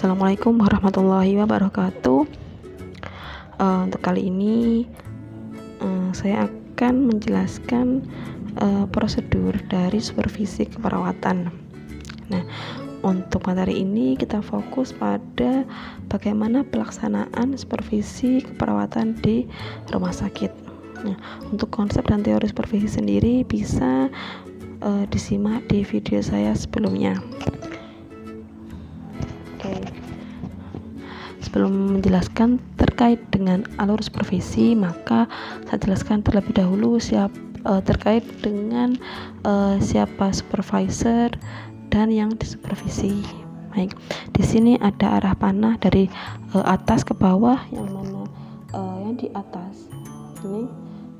Assalamualaikum warahmatullahi wabarakatuh. Untuk kali ini saya akan menjelaskan prosedur dari supervisi keperawatan. Nah, untuk materi ini kita fokus pada bagaimana pelaksanaan supervisi keperawatan di rumah sakit. Nah, untuk konsep dan teori supervisi sendiri bisa disimak di video saya sebelumnya. Sebelum menjelaskan terkait dengan alur supervisi, maka saya jelaskan terlebih dahulu terkait dengan siapa supervisor dan yang disupervisi. Baik, di sini ada arah panah dari atas ke bawah, yang mana yang di atas ini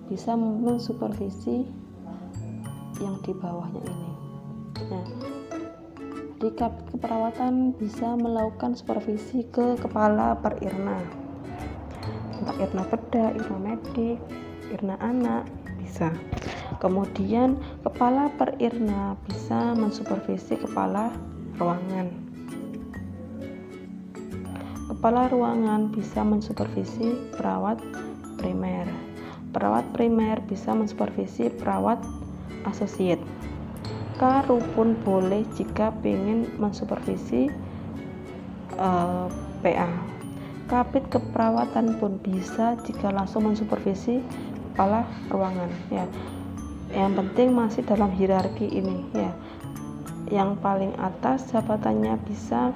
bisa mensupervisi yang di bawahnya ini. Nah, di kabit keperawatan bisa melakukan supervisi ke kepala per irna, entah irna bedah, irna medik, irna anak bisa. Kemudian kepala per irna bisa mensupervisi kepala ruangan. Kepala ruangan bisa mensupervisi perawat primer. Perawat primer bisa mensupervisi perawat asosiat. Karu pun boleh jika ingin mensupervisi PA. Kabit keperawatan pun bisa jika langsung mensupervisi kepala ruangan, ya. Yang penting masih dalam hierarki ini, ya. Yang paling atas jabatannya bisa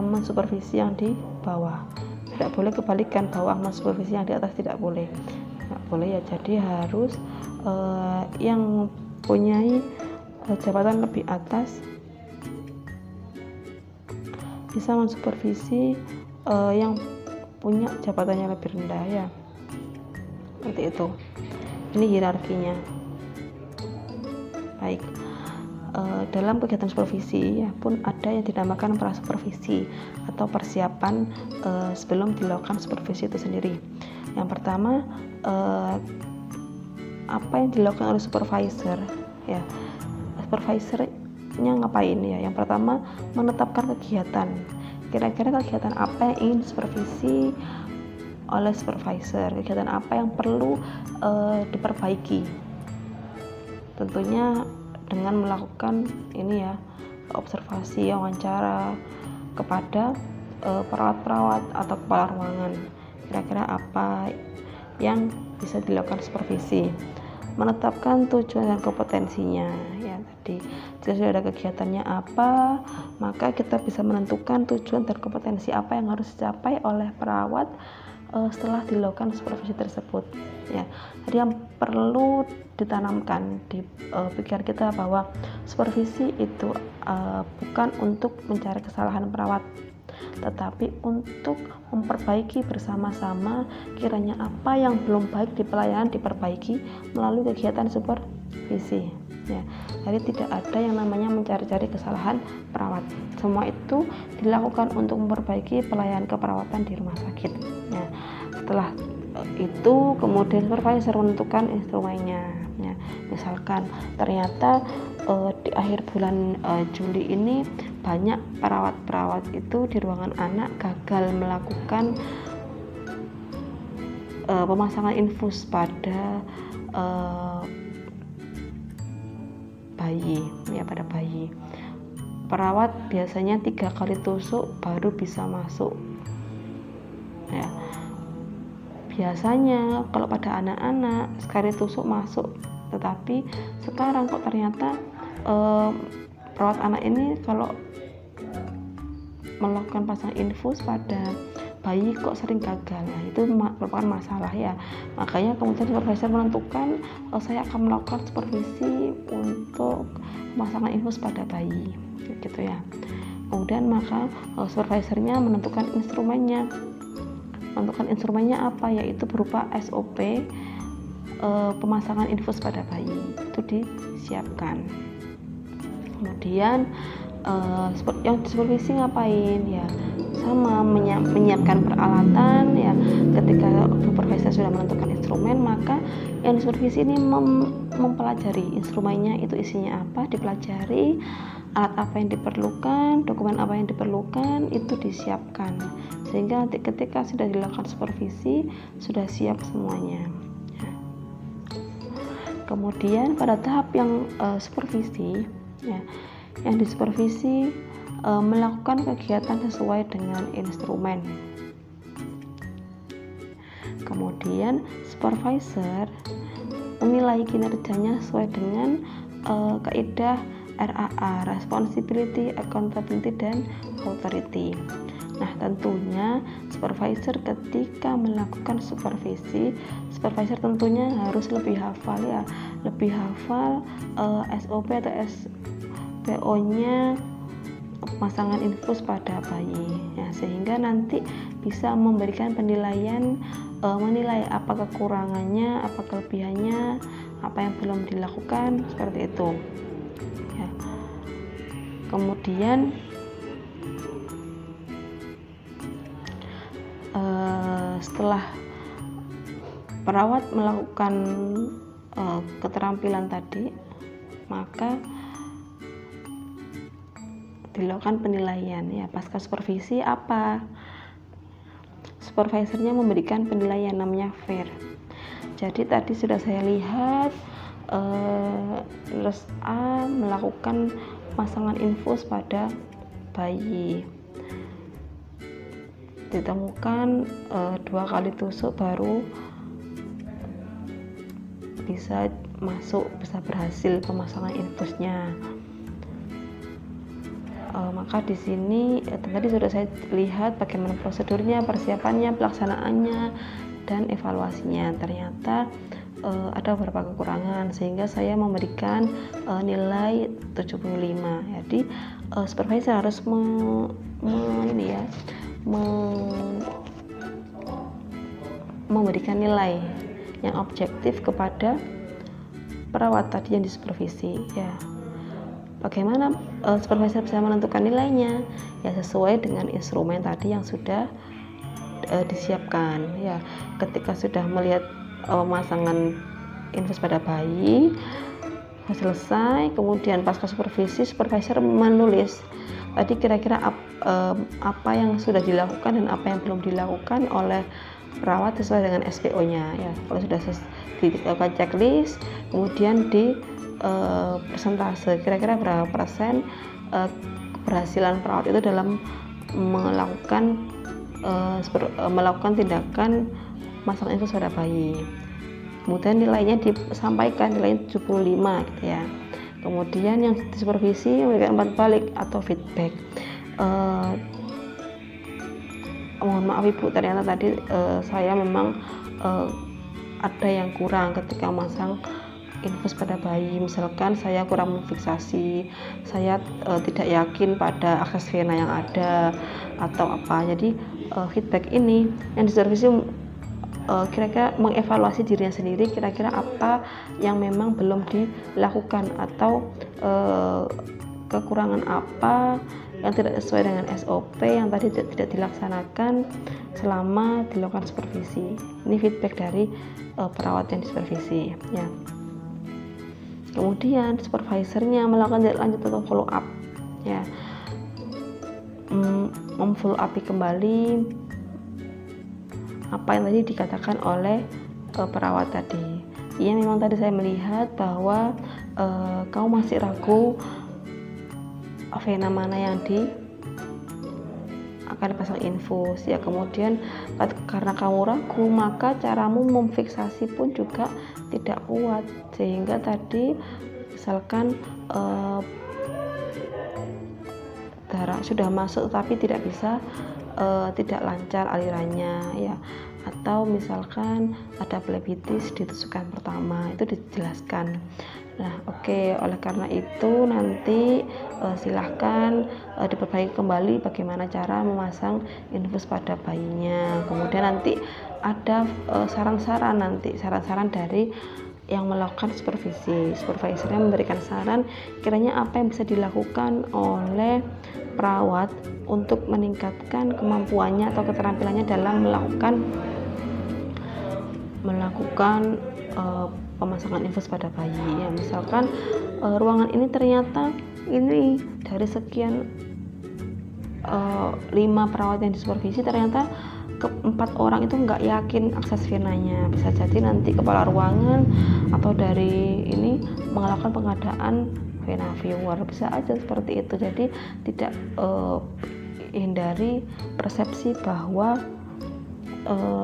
mensupervisi yang di bawah. Tidak boleh kebalikan, bawah mensupervisi yang di atas, tidak boleh. Tidak boleh, ya. Jadi harus yang punyai jabatan lebih atas bisa mensupervisi yang punya jabatannya lebih rendah, ya. Seperti itu. Ini hierarkinya. Baik. Dalam kegiatan supervisi, ya, pun ada yang dinamakan prasupervisi atau persiapan sebelum dilakukan supervisi itu sendiri. Yang pertama, apa yang dilakukan oleh supervisor, ya. Supervisornya ngapain, ya? Yang pertama, menetapkan kegiatan. Kira-kira kegiatan apa yang ingin disupervisi oleh supervisor, kegiatan apa yang perlu diperbaiki. Tentunya dengan melakukan ini, ya, observasi, wawancara kepada perawat-perawat atau kepala ruangan. Kira-kira apa yang bisa dilakukan supervisi. Menetapkan tujuan dan kompetensinya, ya. Tadi jika sudah ada kegiatannya apa, maka kita bisa menentukan tujuan dan kompetensi apa yang harus dicapai oleh perawat setelah dilakukan supervisi tersebut, ya. Jadi yang perlu ditanamkan di pikiran kita bahwa supervisi itu bukan untuk mencari kesalahan perawat, tetapi untuk memperbaiki bersama-sama. Kiranya apa yang belum baik di pelayanan diperbaiki melalui kegiatan supervisi, ya. Jadi tidak ada yang namanya mencari-cari kesalahan perawat. Semua itu dilakukan untuk memperbaiki pelayanan keperawatan di rumah sakit, ya. Setelah itu kemudian supervisor menentukan instrumennya, ya. Misalkan ternyata di akhir bulan Juli ini banyak perawat-perawat itu di ruangan anak gagal melakukan pemasangan infus pada bayi, ya, pada bayi. Perawat biasanya 3 kali tusuk baru bisa masuk, ya. Biasanya kalau pada anak-anak sekali tusuk masuk, tetapi sekarang kok ternyata perawat anak ini kalau melakukan pasang infus pada bayi kok sering gagal. Nah, itu merupakan masalah, ya. Makanya kemudian supervisor menentukan saya akan melakukan supervisi untuk pemasangan infus pada bayi, gitu, ya. Kemudian maka supervisornya menentukan instrumennya. Apa, yaitu berupa SOP pemasangan infus pada bayi itu disiapkan. Kemudian yang supervisi ngapain, ya, sama menyiapkan peralatan, ya. Ketika supervisor sudah menentukan instrumen, maka yang disupervisi ini mempelajari instrumennya itu isinya apa, dipelajari, alat apa yang diperlukan, dokumen apa yang diperlukan, itu disiapkan, sehingga nanti ketika sudah dilakukan supervisi sudah siap semuanya. Kemudian pada tahap yang supervisi, ya, yang disupervisi melakukan kegiatan sesuai dengan instrumen. Kemudian supervisor menilai kinerjanya sesuai dengan kaidah RAA, Responsibility, Accountability, dan Authority. Nah, tentunya supervisor ketika melakukan supervisi, supervisor tentunya harus lebih hafal SOP atau SPO-nya pemasangan infus pada bayi, ya, sehingga nanti bisa memberikan penilaian, menilai apa kekurangannya, apa kelebihannya, apa yang belum dilakukan, seperti itu, ya. Kemudian setelah perawat melakukan keterampilan tadi, maka dilakukan penilaian, ya. Pasca supervisi apa? Supervisornya memberikan penilaian, namanya fair. Jadi tadi sudah saya lihat nurse A melakukan pemasangan infus pada bayi, ditemukan 2 kali tusuk baru bisa berhasil pemasangan infusnya. Maka di sini tadi sudah saya lihat bagaimana prosedurnya, persiapannya, pelaksanaannya, dan evaluasinya. Ternyata ada beberapa kekurangan sehingga saya memberikan nilai 75. Jadi supervisor harus memberikan nilai yang objektif kepada perawat tadi yang disupervisi, ya. Bagaimana supervisor bisa menentukan nilainya? Ya, sesuai dengan instrumen tadi yang sudah disiapkan, ya. Ketika sudah melihat pemasangan infus pada bayi selesai, kemudian pasca supervisi, supervisor menulis tadi kira-kira apa yang sudah dilakukan dan apa yang belum dilakukan oleh perawat sesuai dengan SPO-nya, ya. Kalau sudah dilakukan checklist, kemudian di persentase, kira-kira berapa persen keberhasilan perawat itu dalam melakukan tindakan masang infus pada bayi. Kemudian nilainya disampaikan, nilainya 75, gitu ya. Kemudian yang disupervisi memberikan umpan balik atau feedback. Mohon maaf Ibu, ternyata tadi saya memang ada yang kurang ketika memasang infus pada bayi. Misalkan saya kurang memfiksasi, saya tidak yakin pada akses vena yang ada atau apa. Jadi feedback ini yang disupervisi kira-kira mengevaluasi dirinya sendiri, kira-kira apa yang memang belum dilakukan atau kekurangan apa yang tidak sesuai dengan SOP yang tadi tidak dilaksanakan selama dilakukan supervisi. Ini feedback dari perawat yang disupervisi, ya. Kemudian supervisornya melakukan tindak lanjut atau follow up, ya, memfollow up kembali apa yang tadi dikatakan oleh perawat tadi. Iya, memang tadi saya melihat bahwa kamu masih ragu vena mana yang akan dipasang infus, ya. Kemudian karena kamu ragu, maka caramu memfiksasi pun juga tidak kuat, sehingga tadi misalkan darah sudah masuk tapi tidak bisa tidak lancar alirannya, ya. Atau misalkan ada plebitis di tusukan pertama, itu dijelaskan. Nah, oke. Oleh karena itu nanti silahkan diperbaiki kembali bagaimana cara memasang infus pada bayinya. Kemudian nanti ada saran-saran dari yang melakukan supervisi. Supervisornya memberikan saran kiranya apa yang bisa dilakukan oleh perawat untuk meningkatkan kemampuannya atau keterampilannya dalam melakukan melakukan pemasangan infus pada bayi ya. Misalkan ruangan ini ternyata ini dari sekian 5 perawat yang disupervisi ternyata 4 orang itu nggak yakin akses venanya. Bisa jadi nanti kepala ruangan atau dari ini melakukan pengadaan vena viewer, bisa aja seperti itu. Jadi tidak hindari persepsi bahwa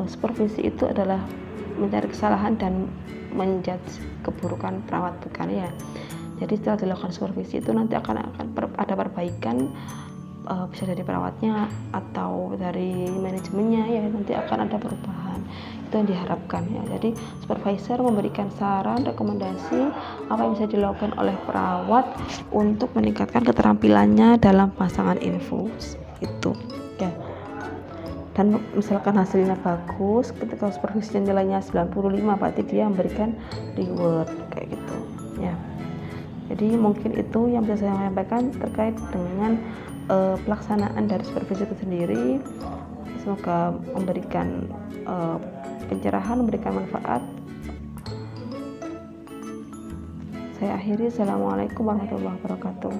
supervisi itu adalah mencari kesalahan dan menjudge keburukan perawat, bukan ya. Jadi setelah dilakukan supervisi itu nanti akan ada perbaikan, bisa dari perawatnya atau dari manajemennya ya, nanti akan ada perubahan. Itu yang diharapkan ya. Jadi supervisor memberikan saran, rekomendasi apa yang bisa dilakukan oleh perawat untuk meningkatkan keterampilannya dalam pemasangan infus itu ya. Dan misalkan hasilnya bagus, ketika supervisinya nilainya 95, berarti dia memberikan reward kayak gitu ya. Jadi mungkin itu yang bisa saya sampaikan terkait dengan pelaksanaan dari supervisi itu sendiri. Semoga memberikan pencerahan, memberikan manfaat. Saya akhiri. Assalamualaikum warahmatullahi wabarakatuh.